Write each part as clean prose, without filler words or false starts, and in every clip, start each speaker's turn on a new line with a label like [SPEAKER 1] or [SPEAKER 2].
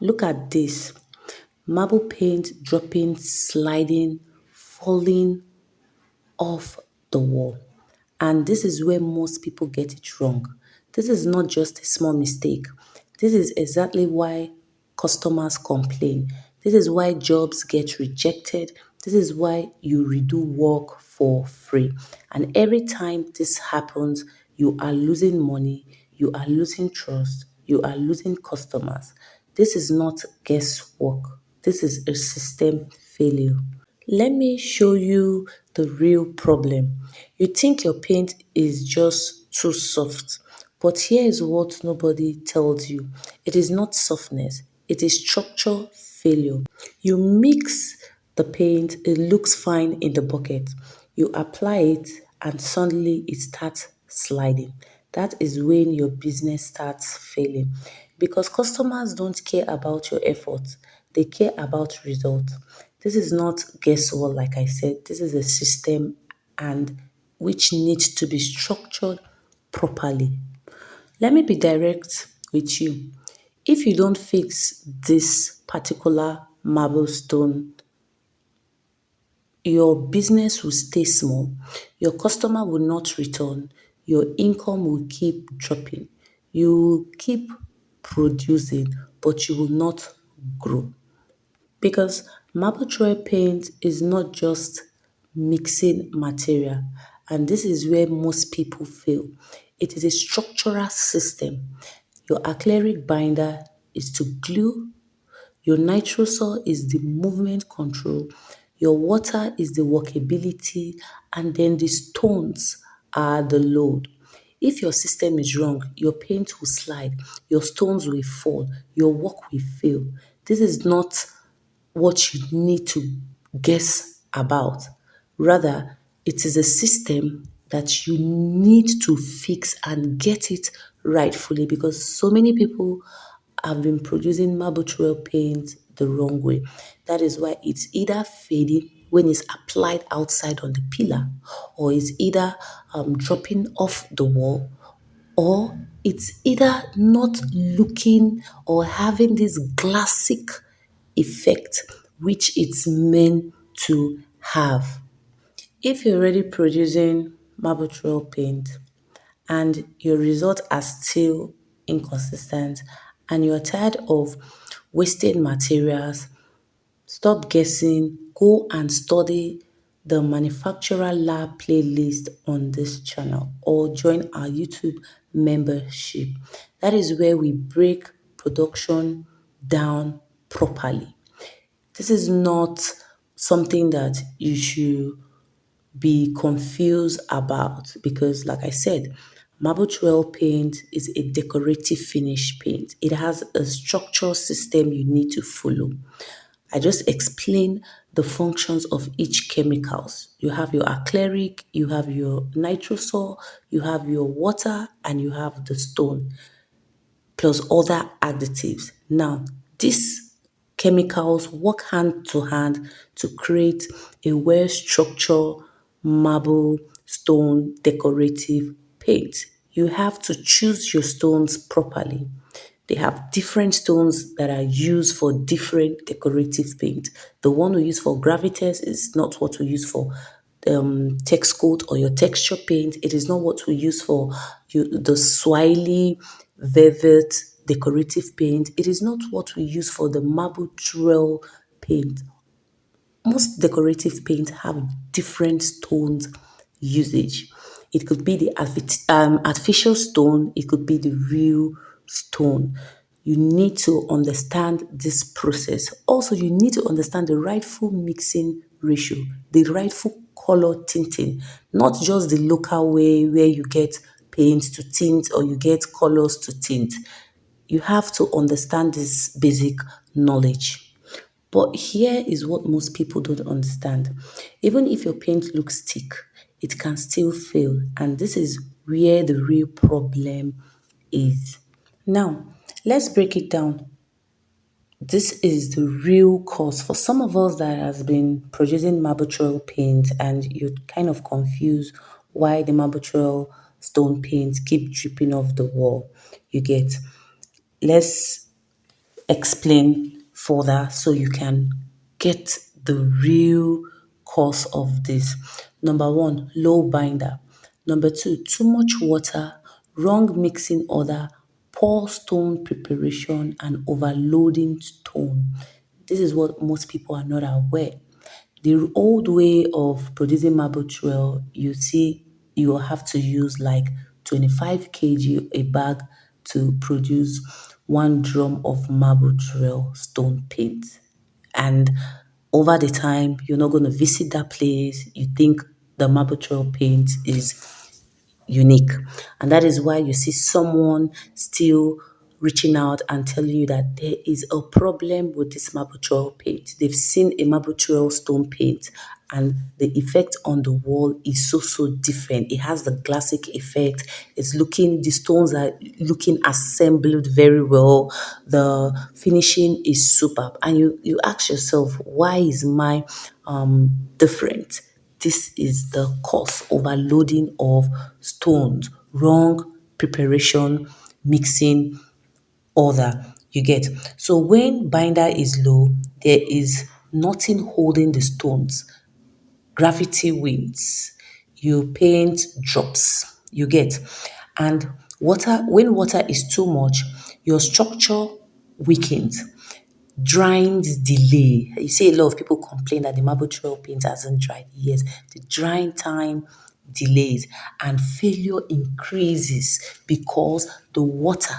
[SPEAKER 1] Look at this. Marble paint dropping, sliding, falling off the wall. And this is where most people get it wrong. This is not just a small mistake. This is exactly why customers complain. This is why jobs get rejected. This is why you redo work for free. And every time this happens, you are losing money, you are losing trust, you are losing customers. This is not guesswork. This is a system failure. Let me show you the real problem. You think your paint is just too soft, but here is what nobody tells you. It is not softness, it is structure failure. You mix the paint, it looks fine in the bucket. You apply it and suddenly it starts sliding. That is when your business starts failing because customers don't care about your effort, they care about results. This is not guesswork, like I said, this is a system and which needs to be structured properly. Let me be direct with you. If you don't fix this particular marble stone, your business will stay small, your customer will not return, your income will keep dropping. You will keep producing, but you will not grow. Because marble trowel paint is not just mixing material, and this is where most people fail. It is a structural system. Your acrylic binder is to glue, your nitrosol is the movement control, your water is the workability, and then the stones are the load. If your system is wrong, your paint will slide, your stones will fall, your work will fail. This is not what you need to guess about. Rather, it is a system that you need to fix and get it rightfully because so many people have been producing marble trowel paint the wrong way. That is why it's either fading when it's applied outside on the pillar, or it's either dropping off the wall, or it's either not looking or having this classic effect which it's meant to have. If you're already producing marble trowel paint and your results are still inconsistent and you're tired of wasting materials, stop guessing, go and study the manufacturer lab playlist on this channel or join our YouTube membership. That is where we break production down properly. This is not something that you should be confused about because, like I said, marble trowel paint is a decorative finish paint. It has a structural system you need to follow. I just explain the functions of each chemicals. You have your acrylic, you have your nitrosol, you have your water, and you have the stone plus other additives. Now, these chemicals work hand to hand to create a well structured marble stone decorative paint. You have to choose your stones properly. They have different stones that are used for different decorative paint. The one we use for gravitas is not what we use for text coat or your texture paint. It is not what we use for the swirly velvet decorative paint. It is not what we use for the marble trowel paint. Most decorative paint have different stones usage. It could be the artificial stone, it could be the real stone. You need to understand this process. Also, you need to understand the rightful mixing ratio, the rightful color tinting, not just the local way where you get paint to tint or you get colors to tint. You have to understand this basic knowledge. But here is what most people don't understand. Even if your paint looks thick, it can still fail. And this is where the real problem is. Now, let's break it down. This is the real cause for some of us that has been producing marble trowel paint and you're kind of confused why the marble trowel stone paint keep dripping off the wall. You get, let's explain further so you can get the real cause of this. Number one, low binder. Number two, too much water, wrong mixing order, poor stone preparation, and overloading stone. This is what most people are not aware. The old way of producing marble trail, you see, you will have to use like 25 kg a bag to produce 1 drum of marble trail stone paint. And over the time, you're not going to visit that place. You think the marble trail paint is unique. And that is why you see someone still reaching out and telling you that there is a problem with this marble trail paint. They've seen a marble trail stone paint and the effect on the wall is so different. It has the classic effect. The stones are looking assembled very well. The finishing is superb. And you ask yourself, why is my different? This is the cause: overloading of stones, wrong preparation, mixing, order. You get. So when binder is low, there is nothing holding the stones. Gravity wins. Your paint drops. You get. And when water is too much, your structure weakens. Drying delay. You see a lot of people complain that the marble trail paint hasn't dried. Yes, the drying time delays and failure increases because the water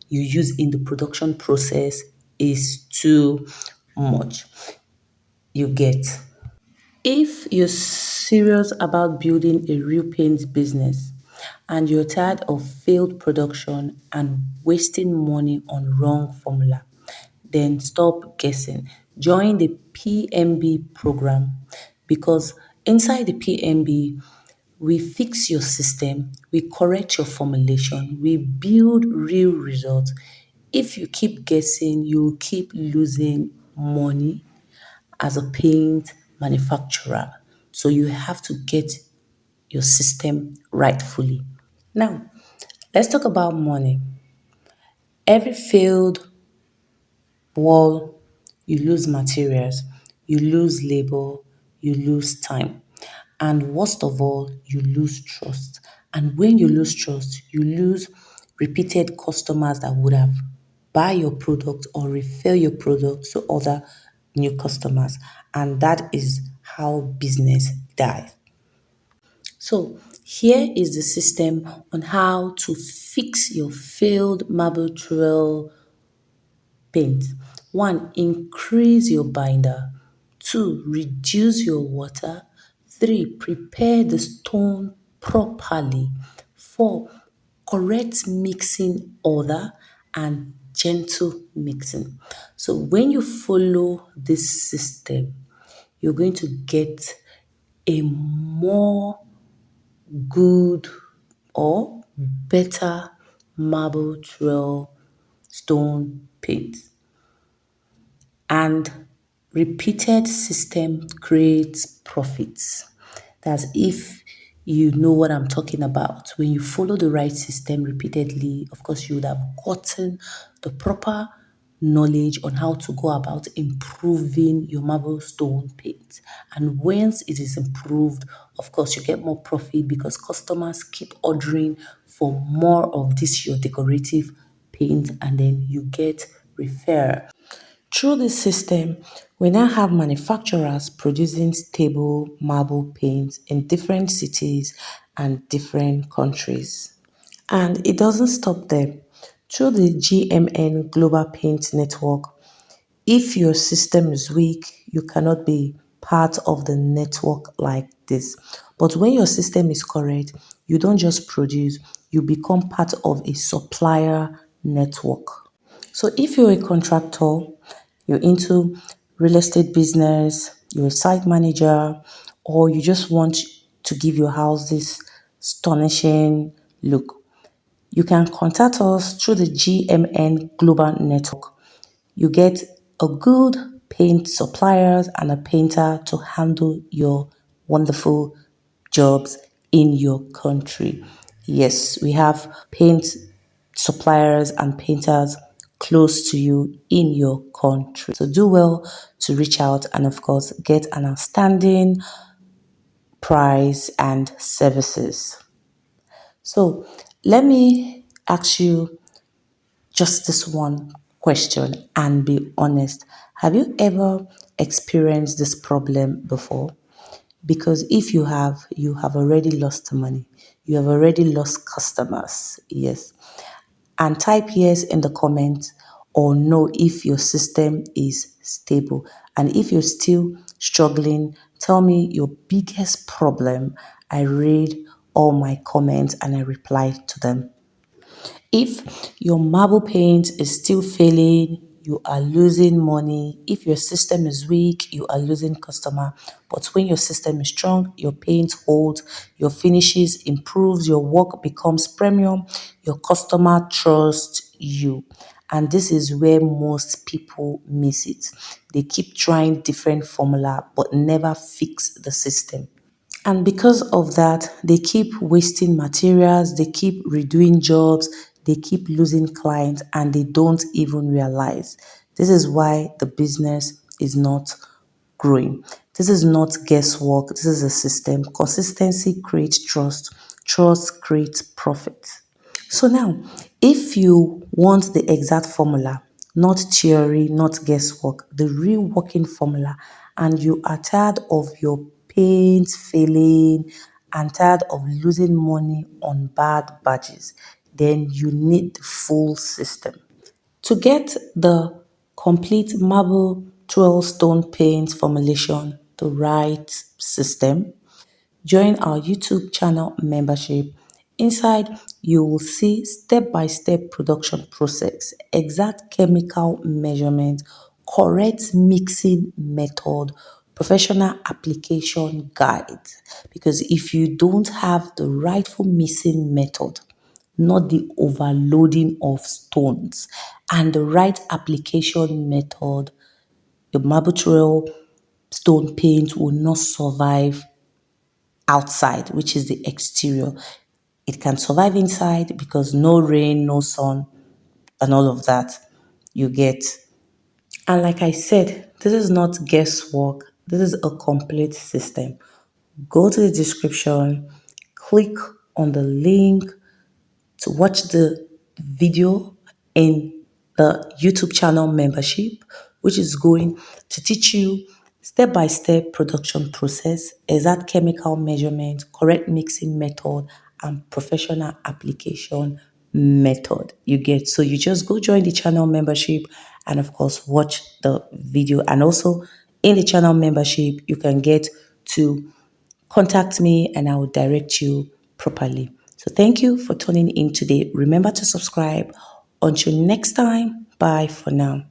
[SPEAKER 1] you use in the production process is too much. You get. If you're serious about building a real paint business and you're tired of failed production and wasting money on wrong formula, then stop guessing. Join the PMB program because inside the PMB, we fix your system, we correct your formulation, we build real results. If you keep guessing, you'll keep losing money as a paint manufacturer. So you have to get your system rightfully. Now, let's talk about money. Every failed wall, you lose materials, you lose labor, you lose time. And worst of all, you lose trust. And when you lose trust, you lose repeated customers that would have buy your product or refer your product to other new customers. And that is how business dies. So here is the system on how to fix your failed marble trail paint. One, increase your binder. Two, reduce your water. Three, prepare the stone properly. Four, correct mixing order and gentle mixing. So when you follow this system, you're going to get a more good or better marble trail stone paint. And repeated system creates profits. That's if you know what I'm talking about. When you follow the right system repeatedly, of course, you would have gotten the proper knowledge on how to go about improving your marble stone paint. And once it is improved, of course, you get more profit because customers keep ordering for more of this your decorative paint, and then you get referral. Through this system, we now have manufacturers producing stable marble paints in different cities and different countries. And it doesn't stop there. Through the GMN Global Paint Network, if your system is weak, you cannot be part of the network like this. But when your system is correct, you don't just produce, you become part of a supplier network. So if you're a contractor, you're into real estate business, you're a site manager, or you just want to give your house this astonishing look, you can contact us through the GMN Global Network. You get a good paint suppliers and a painter to handle your wonderful jobs in your country. Yes, we have paint suppliers and painters close to you in your country. So do well to reach out and of course get an outstanding price and services. So let me ask you just this one question and be honest. Have you ever experienced this problem before? Because if you have already lost money. You have already lost customers. Yes. And type yes in the comments or no if your system is stable. And if you're still struggling, tell me your biggest problem. I read all my comments and I reply to them. If your marble paint is still failing, you are losing money. If your system is weak, you are losing customer. But when your system is strong, your paint holds, your finishes improves, your work becomes premium, your customer trusts you. And this is where most people miss it. They keep trying different formula but never fix the system. And because of that, they keep wasting materials, they keep redoing jobs, they keep losing clients, and they don't even realize. This is why the business is not growing. This is not guesswork, this is a system. Consistency creates trust, trust creates profit. So now, if you want the exact formula, not theory, not guesswork, the real working formula, and you are tired of your paint failing and tired of losing money on bad badges, then you need the full system. To get the complete marble Trowel stone paint formulation, the right system, join our YouTube channel membership. Inside, you will see step-by-step production process, exact chemical measurement, correct mixing method, professional application guide. Because if you don't have the rightful mixing method, not the overloading of stones, and the right application method, the marble trail stone paint will not survive outside, which is the exterior. It can survive inside because no rain, no sun, and all of that you get. And like I said, this is not guesswork, this is a complete system. Go to the description, click on the link to watch the video in the YouTube channel membership, which is going to teach you step by step production process, exact chemical measurement, correct mixing method, and professional application method. You get, so you just go join the channel membership and of course watch the video. And also in the channel membership, you can get to contact me and I will direct you properly. So thank you for tuning in today. Remember to subscribe. Until next time, bye for now.